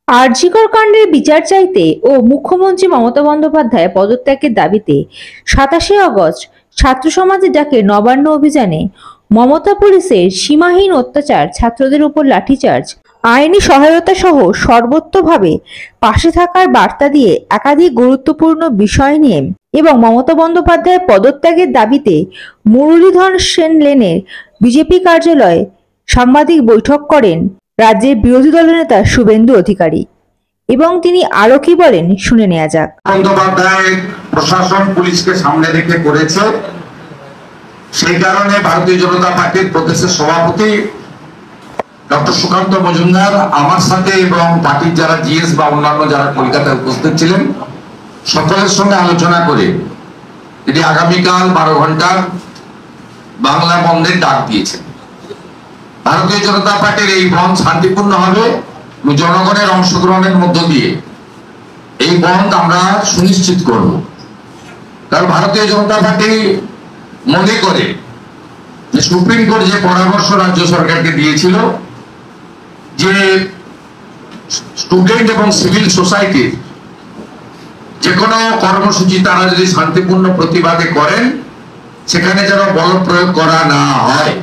আরজিকর কাণ্ডের বিচার চাইতে ও মুখ্যমন্ত্রী মমতা বন্দ্যোপাধ্যায় পদত্যাগের দাবিতে ২৭ আগস্ট ছাত্র সমাজের ডাকে নবান্ন অভিযানে মমতা পুলিশের সীমাহীন অত্যাচার, ছাত্রদের উপর লাঠিচার্জ, আইনি সহায়তা সহ সর্বতোভাবে পাশে থাকার বার্তা দিয়ে একাধিক গুরুত্বপূর্ণ বিষয় নিয়ে এবং মমতা বন্দ্যোপাধ্যায়ের পদত্যাগের দাবিতে মুরলীধর সেন লেনের বিজেপি কার্যালয়ে সাংবাদিক বৈঠক করেন রাজ্যের বিরোধী দলনেতা শুভেন্দু অধিকারী। এবং তিনি আরো কি বলেন শুনে নেওয়া যাক। বন্দ্যোপাধ্যায় প্রশাসন পুলিশকে সামনে রেখে করেছে, সেই কারণে ভারতীয় জনতা পার্টির প্রদেশের সভাপতি ডক্টর সুকান্ত মজুমদার আমার সাথে এবং পার্টির যারা জিএস বা অন্যান্য যারা কলকাতায় উপস্থিত ছিলেন সকলের সঙ্গে আলোচনা করে এটি আগামীকাল 12 ঘন্টার বাংলা বন্ধের ডাক দিয়েছেন। ভারতীয় জনতা পার্টির এই বন্ধ শান্তিপূর্ণ হবে, জনগণের অংশগ্রহণের মধ্য দিয়ে এই বন্ধ আমরা সুনিশ্চিত করব। কারণ ভারতীয় জনতা পার্টি মনে করে যে সুপ্রিম কোর্ট যে পরামর্শ রাজ্য সরকারকে দিয়েছিল যে স্টুডেন্ট এবং সিভিল সোসাইটির যে কোনো কর্মসূচি তারা যদি শান্তিপূর্ণ প্রতিবাদে করেন সেখানে যেন বল প্রয়োগ করা না হয়।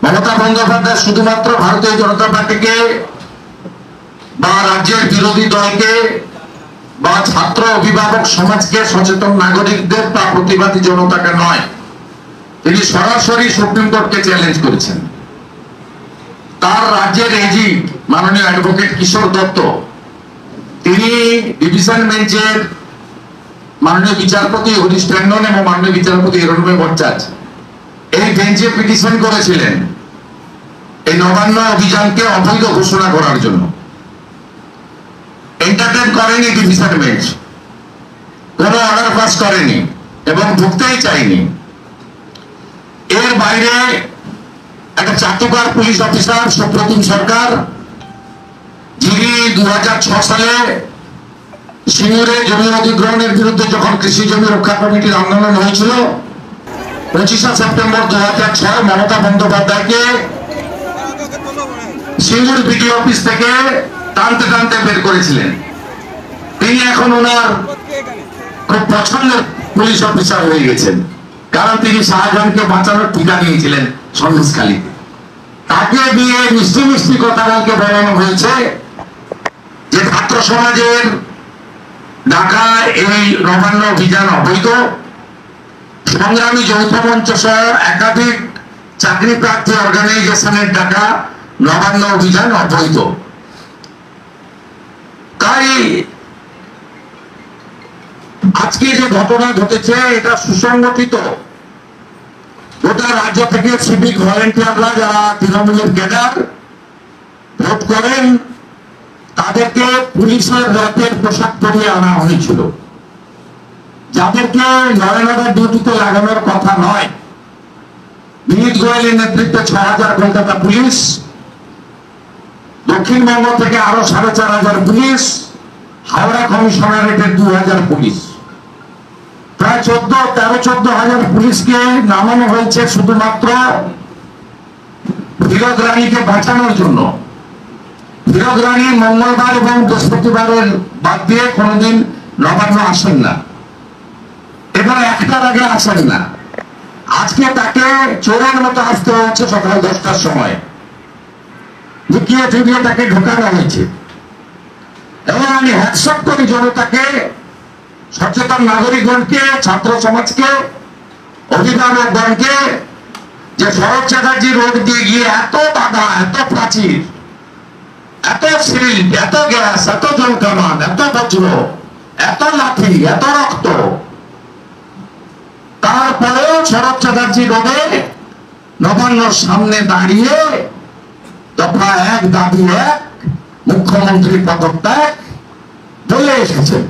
মমতা বন্দ্যোপাধ্যায় শুধুমাত্র ভারতীয় জনতা পার্টিকে বা রাজ্যের বিরোধী দলকে বা ছাত্র অভিভাবক সমাজকে, সচেতন নাগরিকদের বা প্রতিবাদী জনতাকে নয়, তিনি সরাসরি সুপ্রিম কোর্টকে চ্যালেঞ্জ করেছেন। তার রাজ্যের এজি মাননীয় অ্যাডভোকেট কিশোর দত্ত, তিনি ডিভিশন বেঞ্চের মাননীয় বিচারপতি হরিশ ট্যান্ডন এবং মাননীয় বিচারপতি হিরণময় ভট্টাচার্য এই বেঞ্চে পিটিশন করেছিলেন এই নবান্ন অভিযানকে অবৈধ ঘোষণা করার জন্য। এন্টারটেইন করেনি ডিভিশন বেঞ্চ, কোনো অর্ডার পাস করেনি এবং ঢুকতেই চাইনি। এর বাইরে একটা চাটুকার পুলিশ অফিসার সুপ্রতিম সরকার, যিনি 2006 সালে সিঙ্গুরে জমি অধিগ্রহণের বিরুদ্ধে যখন কৃষি জমি রক্ষা কমিটির আন্দোলন হয়েছিল, 25 সেপ্টেম্বর 2006 মমতা বন্দ্যোপাধ্যায়কে সিঙ্গুর বিডি অফিস থেকে টানতে টানতে বের করেছিলেন। তিনি এখন ওনার খুব পছন্দের পুলিশ অফিসার হয়ে গেছেন, কারণ তিনি শাহজাহানকে বাঁচানোর টিকা নিয়েছিলেন সন্দেশখালীতে। তাকে দিয়ে মিষ্টি মিষ্টি কথাকে বলানো হয়েছে যে ছাত্র সমাজের ডাকা এই নবান্ন অভিযান অবৈধ, সংগ্রামী যৌথ মঞ্চ সহ একাধিক চাকরি প্রার্থী অর্গানাইজেশনের ডাকা নবান্ন অভিযান অবৈধ। তাই আজকে যে ঘটনা ঘটেছে এটা সুসংগঠিত। গোটা রাজ্য থেকে সিভিক ভলেন্টিয়াররা যারা তৃণমূলের ক্যাডার ভোট করেন তাদেরকে পুলিশের রাতের পোশাক পরিয়ে আনা হয়েছিল, যাদেরকে নরেন্দ্র ডিউটিতে লাগানোর কথা নয়। বিনীত গোয়েলের নেতৃত্বে 6000 কলকাতা পুলিশ, দক্ষিণবঙ্গ থেকে আরো 4500 পুলিশ, হাওড়া কমিশনারেটের 2000 পুলিশ, প্রায় 13-14,000 পুলিশকে নামানো হয়েছে শুধুমাত্র ফিরোজ রানীকে বাঁচানোর জন্য। ফিরোজ রানী মঙ্গলবার এবং বৃহস্পতিবারের বাদ দিয়ে কোনোদিন নবান্ন আসেন না, এবার একটার আগে আসেন না। আজকে তাকে চোরের মতো আসতে হচ্ছে সকাল 10টার সময়, লুকিয়ে ফিরিয়ে তাকে ঢোকানো হয়েছে। এবং আমি হ্যাটসঅ্যাপ করি জনতাকে, সচেতন নাগরিকগণকে, ছাত্র সমাজকে, অভিভাবকগণকে, যে শরৎ চ্যাটার্জি রোড দিয়ে গিয়ে এত বাধা, এত প্রাচীর, এত সিরিঞ্জ, এত গ্যাস, এত জলকামান, এত বজ্র, এত লাঠি, এত রক্ত, তারপরেও শরৎ চ্যাটার্জি রোডে নবান্নর সামনে দাঁড়িয়ে দফা 1 দাবি 1 মুখ্যমন্ত্রী পদত্যাগ বলে এসেছেন।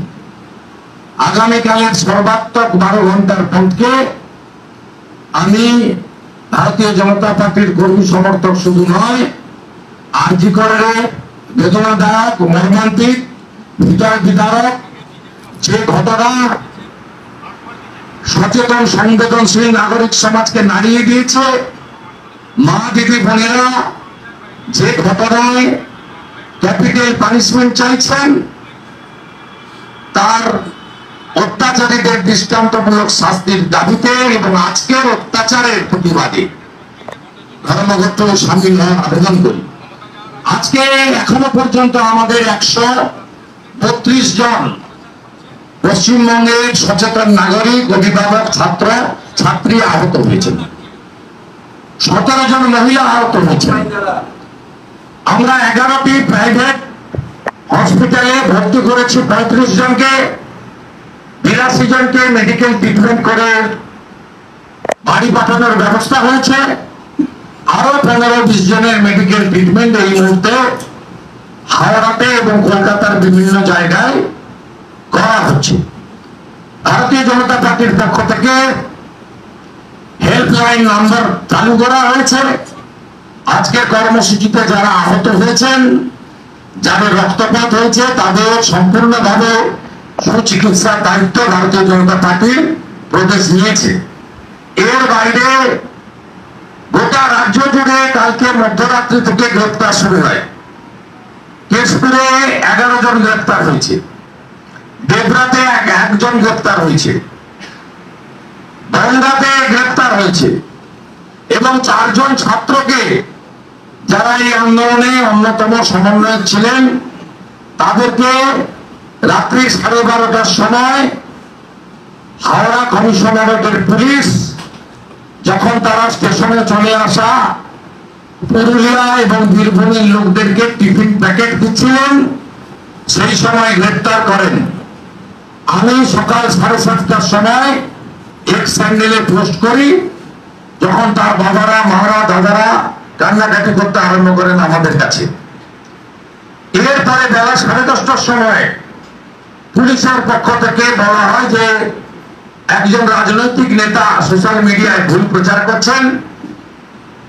আগামীকালের সর্বাত্মক 12 ঘন্টার বন্ধকে আমি ভারতীয় জনতা পার্টির কর্মী সমর্থক শুধু নয়, আরজিকরের বেদনাদায়ক, মর্মান্তিক, হৃদয় বিদারক যে ঘটনা সচেতন সংবেদনশীল নাগরিক সমাজকে নাড়িয়ে দিয়েছে, মা দিদি বোনেরা যে ঘটনায় ক্যাপিটাল পানিশমেন্ট চাইছেন, তার অত্যাচারীদের দৃষ্টান্তমূলক শাস্তির দাবিতে এবং আজকের অত্যাচারের প্রতিবাদে ধর্মঘট সামিল হওয়ার আবেদন করি। আজকে এখনো পর্যন্ত আমাদের 132 জন পশ্চিমবঙ্গের সচেতন নাগরিক, অভিভাবক, ছাত্র ছাত্রী আহত হয়েছেন, 17 জন মহিলা আহত হয়েছেন। আমরা 11টি প্রাইভেট হসপিটালে ভর্তি করেছি 35 জনকে, 82 জনকে মেডিকেল ট্রিটমেন্ট করে বাড়ি পাঠানোর ব্যবস্থা হয়েছে। আরো 15-20 জনের মেডিকেল ট্রিটমেন্ট এই মুহূর্তে হাওড়াতে এবং কলকাতার বিভিন্ন জায়গায় করা হচ্ছে। ভারতীয় জনতা পার্টির পক্ষ থেকে হেল্পলাইন নাম্বার চালু করা হয়েছে। আজকের কর্মসূচিতে যারা আহত হয়েছেন, যাদের রক্তপাত হয়েছে, তাদের সম্পূর্ণভাবে সুচিকিৎসার দায়িত্ব ভারতীয় জনতা পার্টির প্রদেশ নিয়েছে। এর বাইরে গোটা রাজ্য জুড়ে কালকে মধ্যরাত্রি থেকে গ্রেপ্তার শুরু হয়। কেশপুরে 11 জন গ্রেপ্তার হয়েছে, দেবরাতে একজন গ্রেপ্তার হয়েছে, বনগাঁতে গ্রেপ্তার হয়েছে এবং 4 জন ছাত্রকে, যারা এই আন্দোলনে অন্যতম সমন্বয়ক ছিলেন, তাদেরকে রাত্রি 12:30টার সময় হাওড়া কমিশনারেটের পুলিশ, যখন তারা স্টেশনে চলে আসা পুরুলিয়া এবং বীরভূমের লোকদেরকে টিফিন প্যাকেট দিচ্ছিলেন, সেই সময় গ্রেপ্তার করেন। আমি সকাল 7:30টার সময় এক স্যান্ডেলে পোস্ট করি, যখন তার বাবারা, মারা, দাদারা কান্নাকাটি করতে আরম্ভ করেন আমাদের কাছে। এরপরে বেলা 10:30টার সময় পুলিশের পক্ষ থেকে বলা হয় যে একজন রাজনৈতিক নেতা সোশ্যাল মিডিয়ায় ভুল প্রচার করছেন,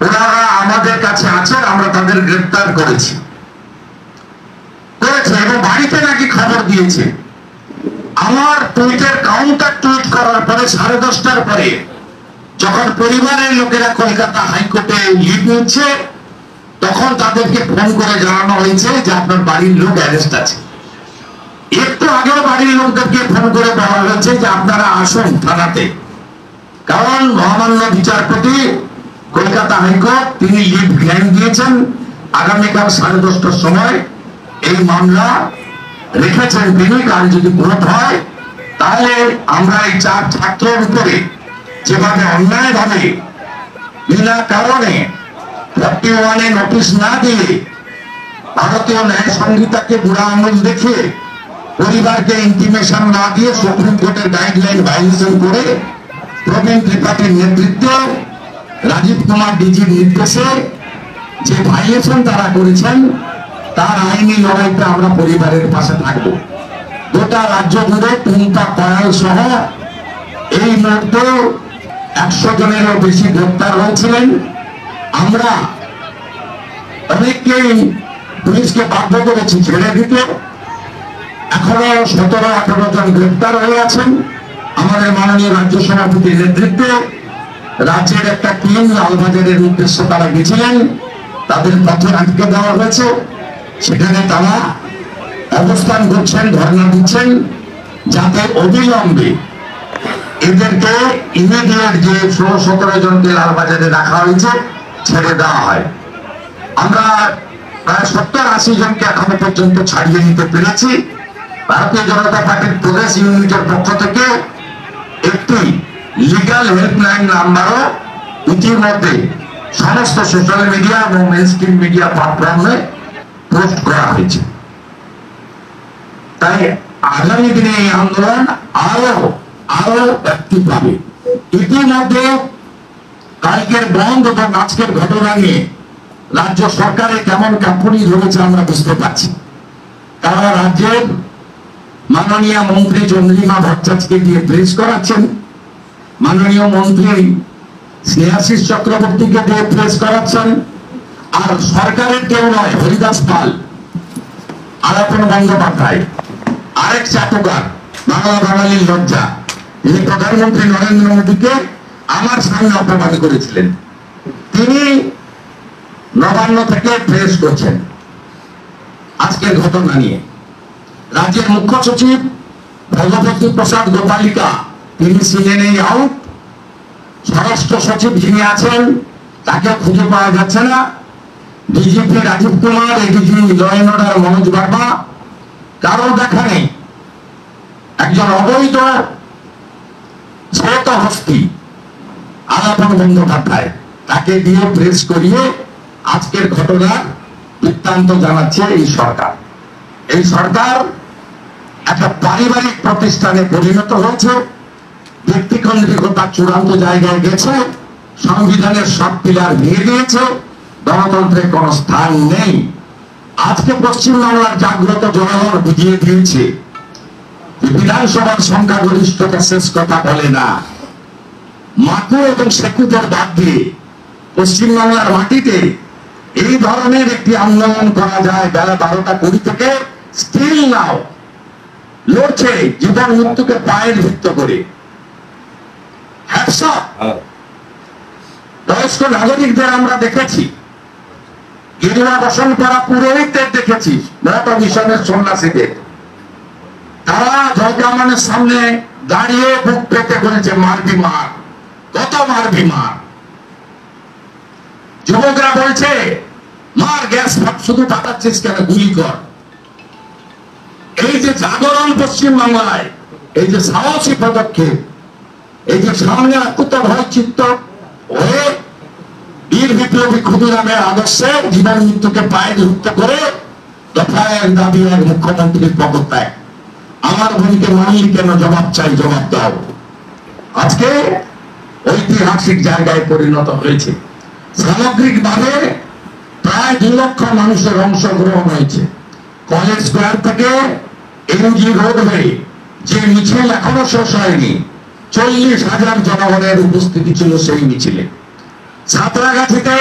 ওনারা আমাদের কাছে আছেন, আমরা তাদের গ্রেপ্তার করেছি এবং বাড়িতে নাকি খবর দিয়েছে। আমার টুইটের কাউন্টার টুইট করার পরে 10:30টার পরে যখন পরিবারের লোকেরা কলকাতা হাইকোর্টে লিভ নিচ্ছে, তখন তাদেরকে ফোন করে জানানো হয়েছে যে আপনার বাড়ির লোক অ্যারেস্ট আছে। একটু আগেও বাড়ির লোকদেরকে ফোন করে বলা হয়েছে যে আপনারা আসুন থানাতে, কারণ মহামান্য বিচারপতি কলকাতা হাইকোর্ট তিনি লিভ গ্র্যান্ট দিয়েছেন। আগামীকাল 10:30টার সময় এই মামলা রেখেছেন তিনি। কাল যদি ভোট হয়, তাহলে আমরা এই 4 ছাত্রের উপরে যেভাবে অন্যায়ভাবে বিনা কারণে 41-এ নোটিশ না দিয়ে, ভারতীয় ন্যায় সংহিতাকে বুড়া আঙুল দেখিয়ে, পরিবারকে ইন্টিমেশন না দিয়ে, সুপ্রিম কোর্টের গাইডলাইন ভায়োলেশন করে প্রবীণ ত্রিপাঠীর নেতৃত্বে রাজীব কুমার ডিজির নির্দেশে যে ভায়োলেশন তারা করেছেন, তার আইনি লড়াইতে আমরা পরিবারের পাশে থাকবো। গোটা রাজ্য জুড়ে টুনটা কয়াল সহ এই মুহূর্তে 100 জনেরও বেশি গ্রেপ্তার হয়েছিলেন। আমরা অনেককেই পুলিশকে বাধ্য করেছি ছেড়ে দিতে। এখনো 17-18 জন গ্রেপ্তার হয়ে আছেন। আমাদের মাননীয় রাজ্য সভাপতির নেতৃত্বে রাজ্যের একটা টিম লালবাজারের উদ্দেশ্যে তারা গেছিলেন, তাদের পথে আটকে দেওয়া হয়েছে। সেখানে তারা অবস্থান করছেন, ধর্ণা দিচ্ছেন, যাতে অবিলম্বে এদেরকে ইমিডিয়েট যে 16-17 জনকে লালবাজারে রাখা হয়েছে ছেড়ে দেওয়া হয়। আমরা প্রায় 70-80 জনকে এখনো পর্যন্ত ছাড়িয়ে নিতে পেরেছি। ভারতীয় জনতা পার্টির প্রদেশ ইউনিটের পক্ষ থেকে একটি লিগাল হেল্পলাইন নাম্বারও ইতিমধ্যে সমস্ত সোশ্যাল মিডিয়া এবং মেইনস্ট্রিম মিডিয়া প্ল্যাটফর্মে পোস্ট করা হয়েছে। তাই আগামী দিনে এই আন্দোলন আরো ব্যাপ্তি পাবে। ইতিমধ্যে কালকের বন্ধ এবং আজকের ঘটনা নিয়ে রাজ্য সরকারে কেমন কাঁপুনি ধরেছে আমরা বুঝতে পারছি। তারা রাজ্যের মাননীয় মন্ত্রী চন্দ্রিমা ভট্টাচার্যকে দিয়ে প্রেস করাচ্ছেন, মাননীয় মন্ত্রী স্নেহাশিস চক্রবর্তীকে দিয়ে প্রেস করাচ্ছেন, আর সরকারের কেউ নয়, হরিদাস পাল, আলাপন বন্দ্যোপাধ্যায়, আরেক চাটুকার, বাংলা বাঙালির লজ্জা, যিনি প্রধানমন্ত্রী নরেন্দ্র মোদীকে আমার সামনে অপমান করেছিলেন, তিনি নবান্ন থেকে প্রেস করছেন। আজকের ঘটনা নিয়ে। রাজ্যের মুখ্য সচিব ভগবতী প্রসাদ গোপালিকা তিনি সিএনএ আউট, স্বরাষ্ট্র সচিব যিনি আছেন তাকে খুঁজে পাওয়া যাচ্ছে না, DGP Rajeev Kumar, ADG law and order Manoj Barma, কারো দেখা নেই। একজন অবৈধ ছোট হস্তি আলাপন বন্দ্যোপাধ্যায়, তাকে দিয়ে প্রেস করিয়ে আজকের ঘটনার বৃত্তান্ত জানাচ্ছে এই সরকার। এই সরকার একটা পারিবারিক প্রতিষ্ঠানে পরিণত হয়েছে, ব্যক্তিকেন্দ্রিকতা চূড়ান্ত জায়গায় গেছে, সংবিধানের সব পিলার ভেঙে দিয়েছে, গণতন্ত্রের কোন স্থান নেই। আজকে পশ্চিমবাংলার জাগ্রত জনগণ বুঝিয়ে দিয়েছে বিধানসভার সংখ্যাগরিষ্ঠতা শেষ কথা বলে না। মাকু এবং সেকুদের বাদ দিয়ে পশ্চিমবাংলার মাটিতে এই ধরনের একটি আন্দোলন করা যায় বেলা 12টা 20 থেকে, স্টিল নাও লড়ছে জীবন মৃত্যুকে পায়ের ভিত্ত করে। বয়স্ক নাগরিকদের আমরা দেখেছি, গিরিবা বসন করা পুরোহিতদের দেখেছি, মত মিশনের সন্ন্যাসীদের, তারা জয়কামানের সামনে দাঁড়িয়ে বুক পেতে করেছে মারবি মার, কত মারবি মার। যুবকরা বলছে মার, গ্যাস শুধু পাঠাচ্ছিস কেন, গুলি কর। এই যে জাগরণ পশ্চিম বাংলায়, এই যে সাহসী পদক্ষেপ, এই যে সামনে আকুত ভয় চিত্ত হয়ে বীর বিপ্লবী ক্ষুদিরামের আদর্শে জীবন মৃত্যুকে পায়ে যুক্ত করে দফায় এক দাবি এক মুখ্যমন্ত্রীর পদত্যাগ। আমার বোনকে মানলি কেন, জবাব চাই, জবাব দাও। আজকে ঐতিহাসিক জায়গায় পরিণত হয়েছে। সামগ্রিকভাবে প্রায় 2 লক্ষ মানুষের অংশগ্রহণ হয়েছে। কলেজ স্কোয়ার থেকে এমজি রোড হয়ে যে মিছিল এখনো শেষ হয়নি, 40,000 জনগণের উপস্থিতি ছিল সেই মিছিলে। সাঁতরাগাছিতে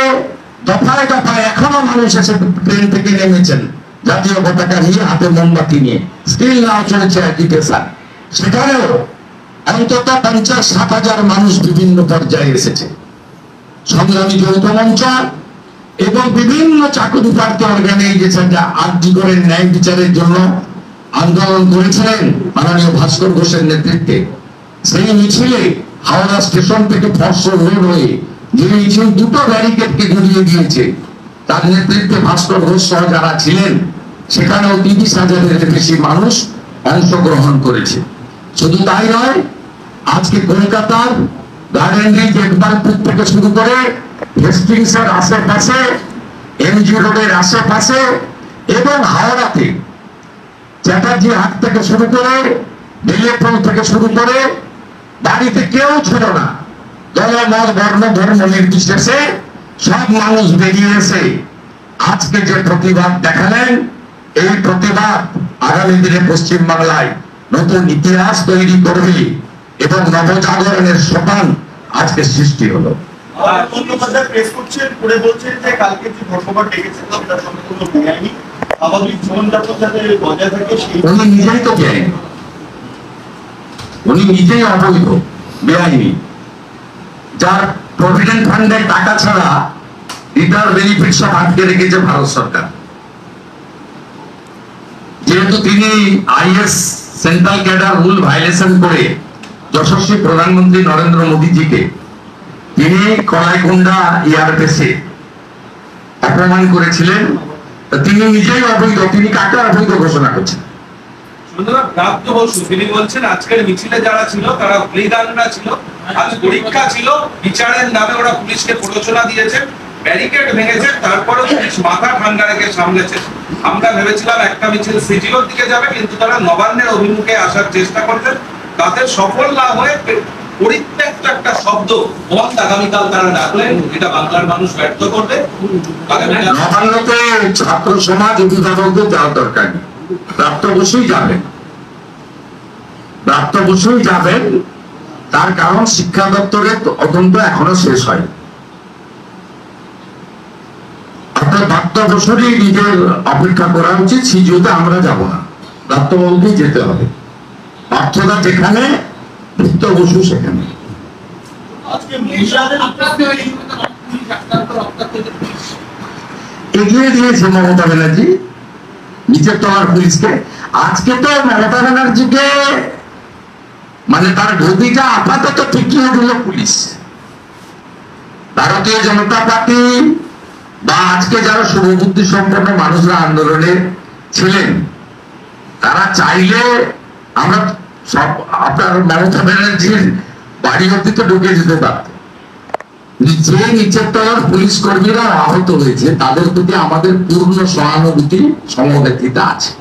দফায় দফায় এখনো মানুষ এসে ট্রেন থেকে নেমেছেন জাতীয় পতাকা নিয়ে, হাতে মোমবাতি নিয়ে, স্টিল নাও চলেছে অ্যাজিটেশন। সেখানেও অন্তত 50-60,000 মানুষ বিভিন্ন পর্যায়ে এসেছে। সংগ্রামী যৌথ মঞ্চ এবং বিভিন্ন চাকরি প্রার্থী অর্গানাইজেশন যা আরজি করে ন্যায় বিচারের জন্য আন্দোলন করেছিলেন মাননীয় ভাস্কর ঘোষের নেতৃত্বে, সেই মিছিলে হাওড়া স্টেশন থেকে ফরসর রোড হয়ে যে মিছিল 2টো ব্যারিকেডকে ঘুরিয়ে দিয়েছে, তার নেতৃত্বে ভাস্কর ঘোষ সহ যারা ছিলেন, সেখানেও 30,000-এর বেশি মানুষ অংশগ্রহণ করেছে। শুধু তাই নয়, আজকে কলকাতার গার্ডেন রিচ একবারপুর থেকে শুরু করে হেস্টিংসের আশেপাশে, এমজি রোডের আশেপাশে এবং হাওড়াতে চ্যাটার্জি হাট থেকে শুরু করে বেলেপুর থেকে শুরু করে বাড়িতে কেউ ছিল না। দল মত বর্ণ ধর্ম নির্বিশেষে সব মানুষ বেরিয়ে এসে আজকে যে প্রতিবাদ দেখালেন, এই প্রতিবাদ আগামী দিনে পশ্চিম বাংলায় নতুন ইতিহাস তৈরি করবে এবং নবজাগরণের সোপান আজকে সৃষ্টি হলো। প্রেস করছেন করে বলছেন যে কালকে যে ধর্মঘট ডেকেছেন তার সম্পূর্ণ বেআইনি, স্বাভাবিক জীবনযাপন যাতে বজায় থাকে সেই। উনি নিজেই তো বেআইনি, উনি নিজেই অবৈধ বেআইনি, যার প্রভিডেন্ট ফান্ডের টাকা ছাড়া রিটায়ার বেনিফিট সব আটকে রেখেছে ভারত সরকার। যেহেতু তিনি is central cadre rule violation করে যশস্বী প্রধানমন্ত্রী নরেন্দ্র মোদীজিকে তিনি কলাইকুণ্ডা এয়ারবেসে অপমান করেছিলেন, তিনি নিজেই অবৈধ। তিনি কাকে অবৈধ ঘোষণা করছেন? প্রাপ্ত বসু তিনি বলছেন আজকের মিছিলে যারা ছিল তারা বলিদানরা ছিল, আজ পরীক্ষা ছিল, বিচারের নামে ওরা পুলিশকে প্ররোচনা দিয়েছে, ব্যারিকেড ভেঙেছে, তারপরে পুলিশ মাথা ঠান্ডা রেখে সামলেছে। আমরা ভেবেছিলাম একটা মিছিল সিজিওর দিকে যাবে, কিন্তু তারা নবান্নের অভিমুখে আসার চেষ্টা করতেন, তাতে সফল না হয়ে পরিত্যক্ত একটা শব্দ বন্ধ আগামীকাল তারা ডাকলেন। এটা বাংলার মানুষ ব্যর্থ করবে। নবান্নতে ছাত্র সমাজ অভিভাবকদের যাওয়ার দরকার নেই, প্রাপ্ত বসুই যাবেন, প্রাপ্ত বসুই যাবেন। তার কারণ শিক্ষা দপ্তরের তদন্ত এখনো শেষ হয়। অর্থাৎ প্রাপ্ত বসুরই নিজের অপেক্ষা করা উচিত। সিজিওতে আমরা যাব না, প্রাপ্তবাবুকেই যেতে হবে। পার্থদা যেখানে, প্রাপ্ত বসু সেখানে। এগিয়ে দিয়েছে মমতা ব্যানার্জি, নিচের তলার পুলিশকে। আজকে তো মমতা ব্যানার্জিকে মানে তার গদিটা আপাতত ঠেকিয়ে দিল পুলিশ। ভারতীয় জনতা পার্টি বা আজকে যারা শুভবুদ্ধি সম্পন্ন মানুষরা আন্দোলনে ছিলেন, তারা চাইলে আমরা সব আপনার মমতা ব্যানার্জির বাড়ি অব্দি তো ঢুকে যেতে পারত। যে নিচের তলার পুলিশ কর্মীরা আহত হয়েছে তাদের প্রতি আমাদের পূর্ণ সহানুভূতি সমবেদনা আছে।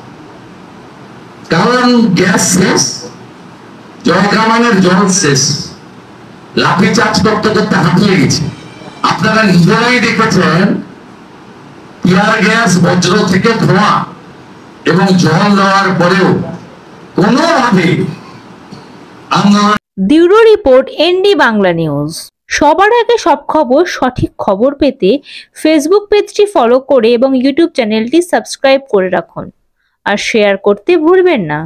কারণ গ্যাস শেষ, জলকামানের জল শেষ, লাঠি চার্জ করতে করতে হাঁপিয়ে গেছে। আপনারা নিজেরাই দেখেছেন টিয়ার গ্যাস, বজ্র থেকে ধোঁয়া এবং জল দেওয়ার পরেও কোনোভাবে আন্দোলন। Bureau report, ND Bangla news. সবার আগে সব খবর, সঠিক খবর পেতে ফেসবুক পেজটি ফলো করে এবং ইউটিউব চ্যানেলটি সাবস্ক্রাইব করে রাখুন আর শেয়ার করতে ভুলবেন না।